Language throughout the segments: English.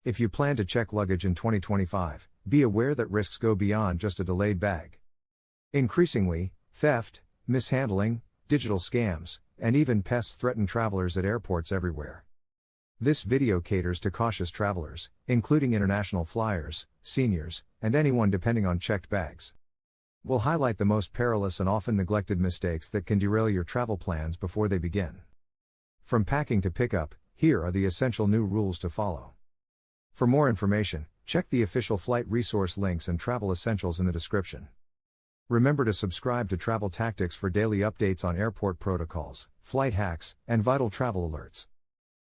If you plan to check luggage in 2025, be aware that risks go beyond just a delayed bag. Increasingly, theft, mishandling, digital scams, and even pests threaten travelers at airports everywhere. This video caters to cautious travelers, including international flyers, seniors, and anyone depending on checked bags. We'll highlight the most perilous and often neglected mistakes that can derail your travel plans before they begin. From packing to pickup, here are the essential new rules to follow. For more information, check the official flight resource links and travel essentials in the description. Remember to subscribe to Travel Tactics for daily updates on airport protocols, flight hacks, and vital travel alerts.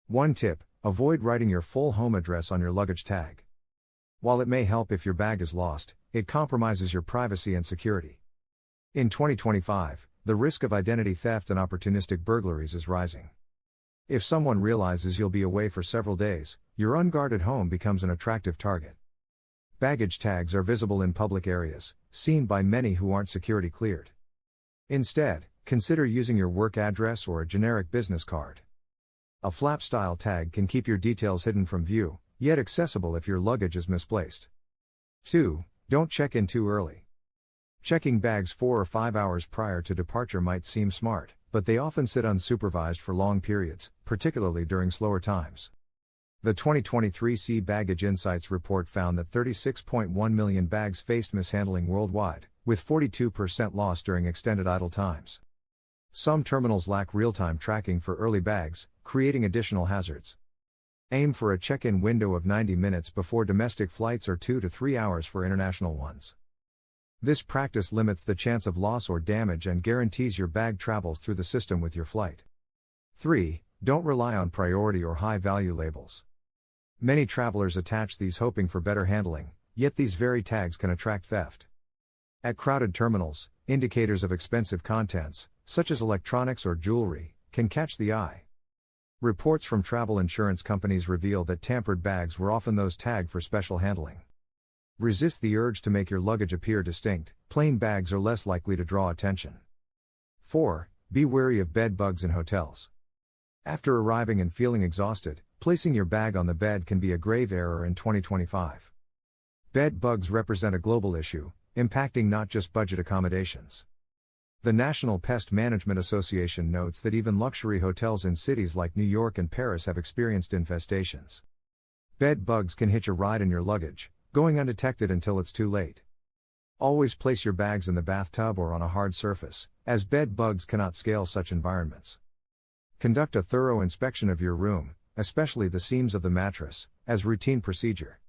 1 tip: avoid writing your full home address on your luggage tag. While it may help if your bag is lost, it compromises your privacy and security. In 2025, the risk of identity theft and opportunistic burglaries is rising. If someone realizes you'll be away for several days, your unguarded home becomes an attractive target. Baggage tags are visible in public areas, seen by many who aren't security cleared. Instead, consider using your work address or a generic business card. A flap-style tag can keep your details hidden from view, yet accessible if your luggage is misplaced. 2. Don't check in too early. Checking bags 4 or 5 hours prior to departure might seem smart, but they often sit unsupervised for long periods, particularly during slower times. The 2023 Sea Baggage Insights report found that 36.1 million bags faced mishandling worldwide, with 42% lost during extended idle times. Some terminals lack real-time tracking for early bags, creating additional hazards. Aim for a check-in window of 90 minutes before domestic flights or 2 to 3 hours for international ones. This practice limits the chance of loss or damage and guarantees your bag travels through the system with your flight. 3. Don't rely on priority or high-value labels. Many travelers attach these hoping for better handling, yet these very tags can attract theft. At crowded terminals, indicators of expensive contents, such as electronics or jewelry, can catch the eye. Reports from travel insurance companies reveal that tampered bags were often those tagged for special handling. Resist the urge to make your luggage appear distinct. Plain bags are less likely to draw attention. 4. Be wary of bed bugs in hotels. After arriving and feeling exhausted, placing your bag on the bed can be a grave error in 2025. Bed bugs represent a global issue, impacting not just budget accommodations. The National Pest Management Association notes that even luxury hotels in cities like New York and Paris have experienced infestations. Bed bugs can hitch a ride in your luggage, going undetected until it's too late. Always place your bags in the bathtub or on a hard surface, as bed bugs cannot scale such environments. Conduct a thorough inspection of your room, especially the seams of the mattress, as routine procedure.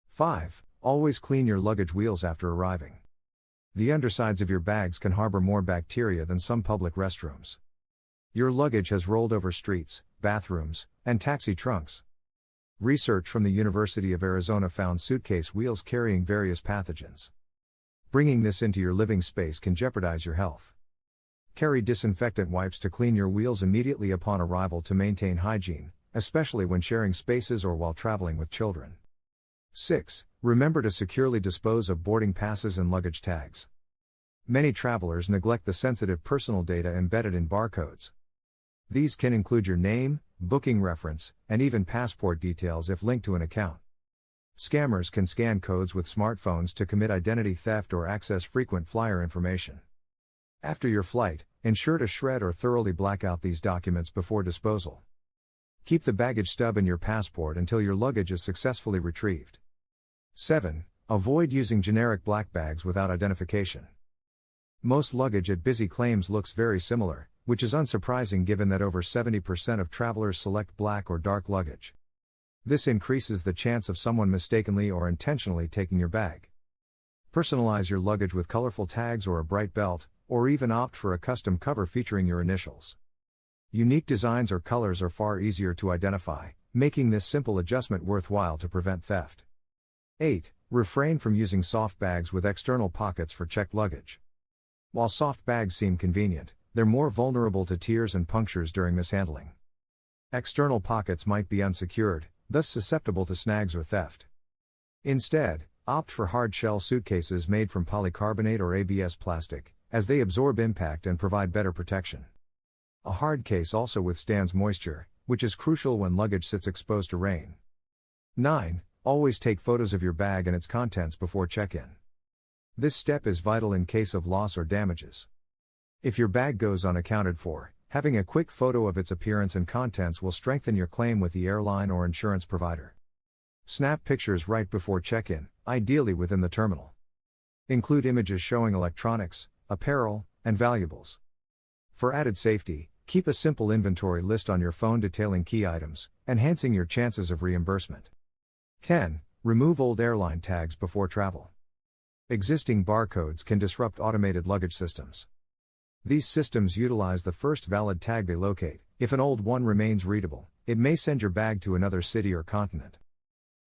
5. Always clean your luggage wheels after arriving. The undersides of your bags can harbor more bacteria than some public restrooms. Your luggage has rolled over streets, bathrooms, and taxi trunks. Research from the University of Arizona found suitcase wheels carrying various pathogens. Bringing this into your living space can jeopardize your health. Carry disinfectant wipes to clean your wheels immediately upon arrival to maintain hygiene, especially when sharing spaces or while traveling with children. 6. Remember to securely dispose of boarding passes and luggage tags. Many travelers neglect the sensitive personal data embedded in barcodes. These can include your name, booking reference, and even passport details if linked to an account. Scammers can scan codes with smartphones to commit identity theft or access frequent flyer information. After your flight, ensure to shred or thoroughly black out these documents before disposal. Keep the baggage stub in your passport until your luggage is successfully retrieved. 7. Avoid using generic black bags without identification. Most luggage at busy claims looks very similar, which is unsurprising given that over 70% of travelers select black or dark luggage. This increases the chance of someone mistakenly or intentionally taking your bag. Personalize your luggage with colorful tags or a bright belt, or even opt for a custom cover featuring your initials. Unique designs or colors are far easier to identify, making this simple adjustment worthwhile to prevent theft. 8. Refrain from using soft bags with external pockets for checked luggage. While soft bags seem convenient, they're more vulnerable to tears and punctures during mishandling. External pockets might be unsecured, thus susceptible to snags or theft. Instead, opt for hard-shell suitcases made from polycarbonate or ABS plastic, as they absorb impact and provide better protection. A hard case also withstands moisture, which is crucial when luggage sits exposed to rain. 9. Always take photos of your bag and its contents before check-in. This step is vital in case of loss or damages. If your bag goes unaccounted for, having a quick photo of its appearance and contents will strengthen your claim with the airline or insurance provider. Snap pictures right before check-in, ideally within the terminal. Include images showing electronics, apparel, and valuables. For added safety, keep a simple inventory list on your phone detailing key items, enhancing your chances of reimbursement. 10. Remove old airline tags before travel. Existing barcodes can disrupt automated luggage systems. These systems utilize the first valid tag they locate. If an old one remains readable, it may send your bag to another city or continent.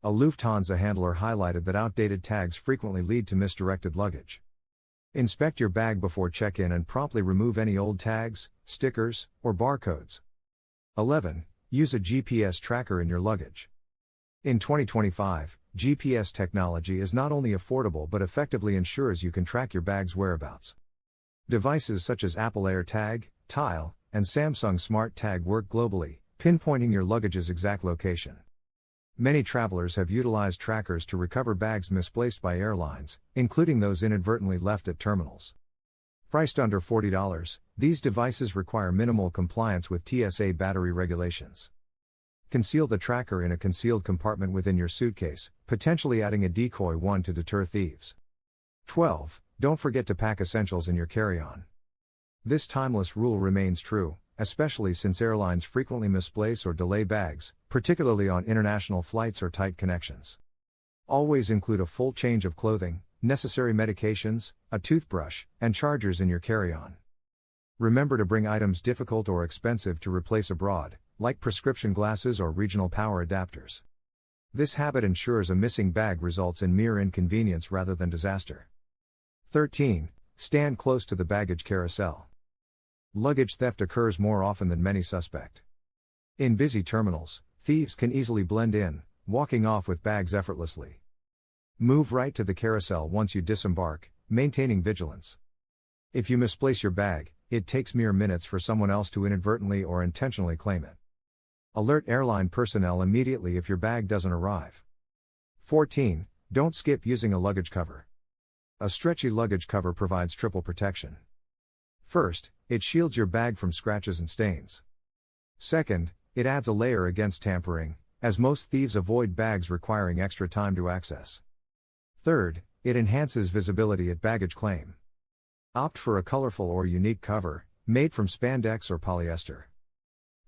A Lufthansa handler highlighted that outdated tags frequently lead to misdirected luggage. Inspect your bag before check-in and promptly remove any old tags, stickers, or barcodes. 11. Use a GPS tracker in your luggage. In 2025, GPS technology is not only affordable but effectively ensures you can track your bag's whereabouts. Devices such as Apple AirTag, Tile, and Samsung Smart Tag work globally, pinpointing your luggage's exact location. Many travelers have utilized trackers to recover bags misplaced by airlines, including those inadvertently left at terminals. Priced under $40, these devices require minimal compliance with TSA battery regulations. Conceal the tracker in a concealed compartment within your suitcase, potentially adding a decoy one to deter thieves. 12. Don't forget to pack essentials in your carry-on. This timeless rule remains true, especially since airlines frequently misplace or delay bags, particularly on international flights or tight connections. Always include a full change of clothing, necessary medications, a toothbrush, and chargers in your carry-on. Remember to bring items difficult or expensive to replace abroad, like prescription glasses or regional power adapters. This habit ensures a missing bag results in mere inconvenience rather than disaster. 13. Stand close to the baggage carousel. Luggage theft occurs more often than many suspect. In busy terminals, thieves can easily blend in, walking off with bags effortlessly. Move right to the carousel once you disembark, maintaining vigilance. If you misplace your bag, it takes mere minutes for someone else to inadvertently or intentionally claim it. Alert airline personnel immediately if your bag doesn't arrive. 14. Don't skip using a luggage cover. A stretchy luggage cover provides triple protection. First, it shields your bag from scratches and stains. Second, it adds a layer against tampering, as most thieves avoid bags requiring extra time to access. Third, it enhances visibility at baggage claim. Opt for a colorful or unique cover, made from spandex or polyester.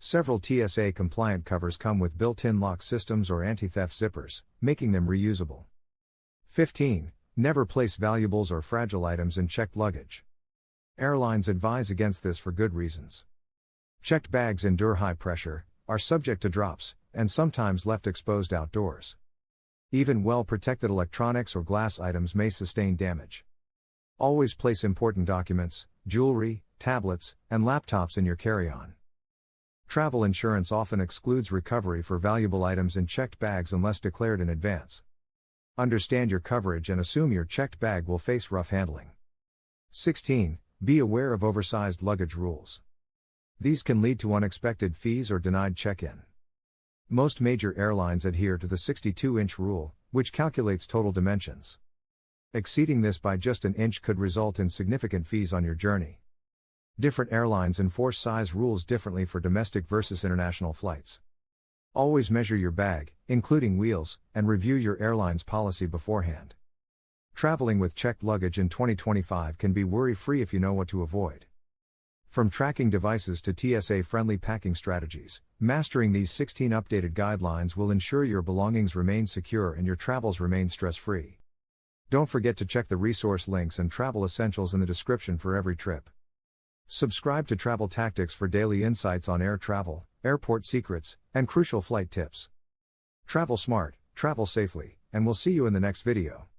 Several TSA-compliant covers come with built-in lock systems or anti-theft zippers, making them reusable. 15. Never place valuables or fragile items in checked luggage. Airlines advise against this for good reasons. Checked bags endure high pressure, are subject to drops, and sometimes left exposed outdoors. Even well-protected electronics or glass items may sustain damage. Always place important documents, jewelry, tablets, and laptops in your carry-on. Travel insurance often excludes recovery for valuable items in checked bags unless declared in advance. Understand your coverage and assume your checked bag will face rough handling. 16. Be aware of oversized luggage rules. These can lead to unexpected fees or denied check-in. Most major airlines adhere to the 62-inch rule, which calculates total dimensions. Exceeding this by just an inch could result in significant fees on your journey. Different airlines enforce size rules differently for domestic versus international flights. Always measure your bag, including wheels, and review your airline's policy beforehand. Traveling with checked luggage in 2025 can be worry-free if you know what to avoid. From tracking devices to TSA-friendly packing strategies, mastering these 16 updated guidelines will ensure your belongings remain secure and your travels remain stress-free. Don't forget to check the resource links and travel essentials in the description for every trip. Subscribe to Travel Tactics for daily insights on air travel, airport secrets, and crucial flight tips. Travel smart, travel safely, and we'll see you in the next video.